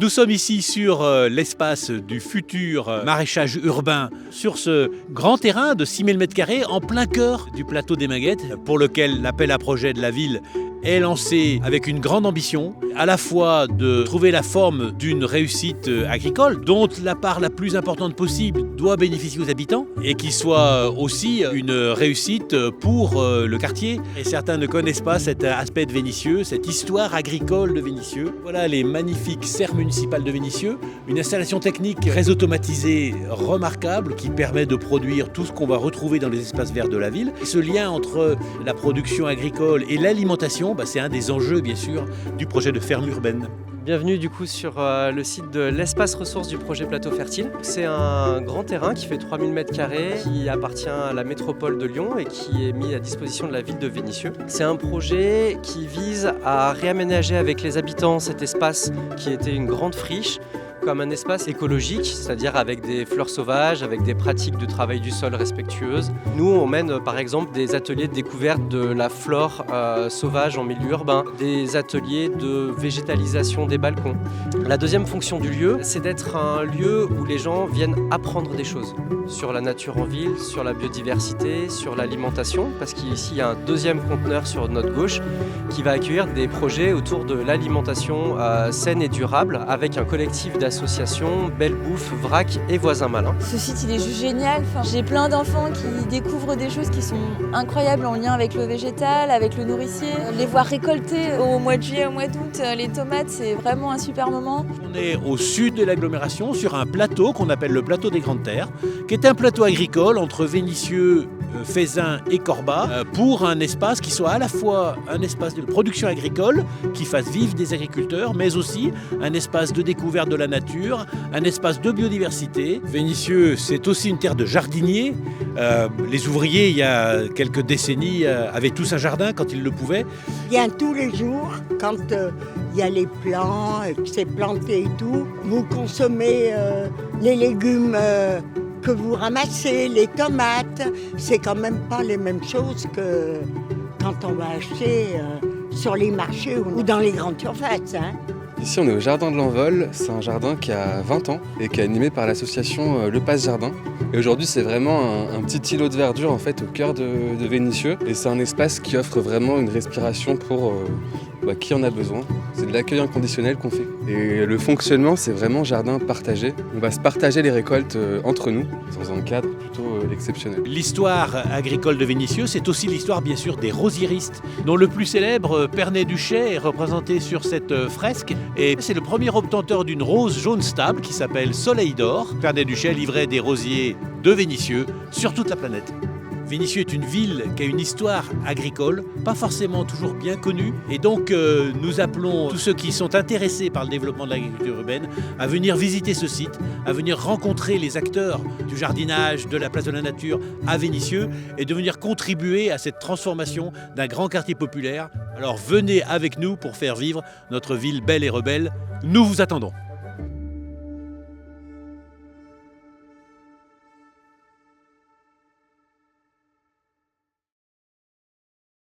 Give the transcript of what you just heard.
Nous sommes ici sur l'espace du futur maraîchage urbain, sur ce grand terrain de 6000 m² en plein cœur du plateau des Minguettes, pour lequel l'appel à projet de la ville est lancé avec une grande ambition, à la fois de trouver la forme d'une réussite agricole, dont la part la plus importante possible doit bénéficier aux habitants, et qui soit aussi une réussite pour le quartier. Et certains ne connaissent pas cet aspect de Vénissieux, cette histoire agricole de Vénissieux. Voilà les magnifiques serres municipales de Vénissieux, une installation technique très automatisée, remarquable, qui permet de produire tout ce qu'on va retrouver dans les espaces verts de la ville. Et ce lien entre la production agricole et l'alimentation, c'est un des enjeux bien sûr du projet de ferme urbaine. Bienvenue du coup sur le site de l'espace ressources du projet Plateau Fertile. C'est un grand terrain qui fait 3000 m², qui appartient à la métropole de Lyon et qui est mis à disposition de la ville de Vénissieux. C'est un projet qui vise à réaménager avec les habitants cet espace qui était une grande friche, comme un espace écologique, c'est-à-dire avec des fleurs sauvages, avec des pratiques de travail du sol respectueuses. Nous, on mène par exemple des ateliers de découverte de la flore sauvage en milieu urbain, des ateliers de végétalisation des balcons. La deuxième fonction du lieu, c'est d'être un lieu où les gens viennent apprendre des choses sur la nature en ville, sur la biodiversité, sur l'alimentation, parce qu'ici il y a un deuxième conteneur sur notre gauche qui va accueillir des projets autour de l'alimentation saine et durable avec un collectif d'associations Belle Bouffe, Vrac et Voisins Malins. Ce site il est juste génial, j'ai plein d'enfants qui découvrent des choses qui sont incroyables en lien avec le végétal, avec le nourricier. Les voir récolter au mois de juillet, au mois d'août, les tomates, c'est vraiment un super moment. On est au sud de l'agglomération sur un plateau qu'on appelle le plateau des Grandes Terres, qui est un plateau agricole entre Vénissieux, Feyzin et Corbat, pour un espace qui soit à la fois un espace de production agricole, qui fasse vivre des agriculteurs, mais aussi un espace de découverte de la nature, un espace de biodiversité. Vénissieux, c'est aussi une terre de jardiniers. Les ouvriers, il y a quelques décennies, avaient tous un jardin quand ils le pouvaient. Il vient tous les jours, quand il y a les plants, que c'est planté et tout. Vous consommez les légumes que vous ramassez, les tomates. C'est quand même pas les mêmes choses que quand on va acheter sur les marchés ou dans les grandes surfaces. Ici, on est au jardin de l'Envol. C'est un jardin qui a 20 ans et qui est animé par l'association Le Passe Jardin. Et aujourd'hui, c'est vraiment un petit îlot de verdure en fait, au cœur de Vénissieux. Et c'est un espace qui offre vraiment une respiration pour qui en a besoin. C'est de l'accueil inconditionnel qu'on fait. Et le fonctionnement, c'est vraiment jardin partagé. On va se partager les récoltes entre nous, dans un cadre plutôt exceptionnel. L'histoire agricole de Vénissieux, c'est aussi l'histoire bien sûr des rosieristes, dont le plus célèbre, Pernay Duchet, est représenté sur cette fresque. Et c'est le premier obtenteur d'une rose jaune stable qui s'appelle Soleil d'Or. Pernay Duchet livrait des rosiers de Vénissieux sur toute la planète. Vénissieux est une ville qui a une histoire agricole, pas forcément toujours bien connue. Et donc nous appelons tous ceux qui sont intéressés par le développement de l'agriculture urbaine à venir visiter ce site, à venir rencontrer les acteurs du jardinage, de la place de la nature à Vénissieux et de venir contribuer à cette transformation d'un grand quartier populaire. Alors venez avec nous pour faire vivre notre ville belle et rebelle. Nous vous attendons.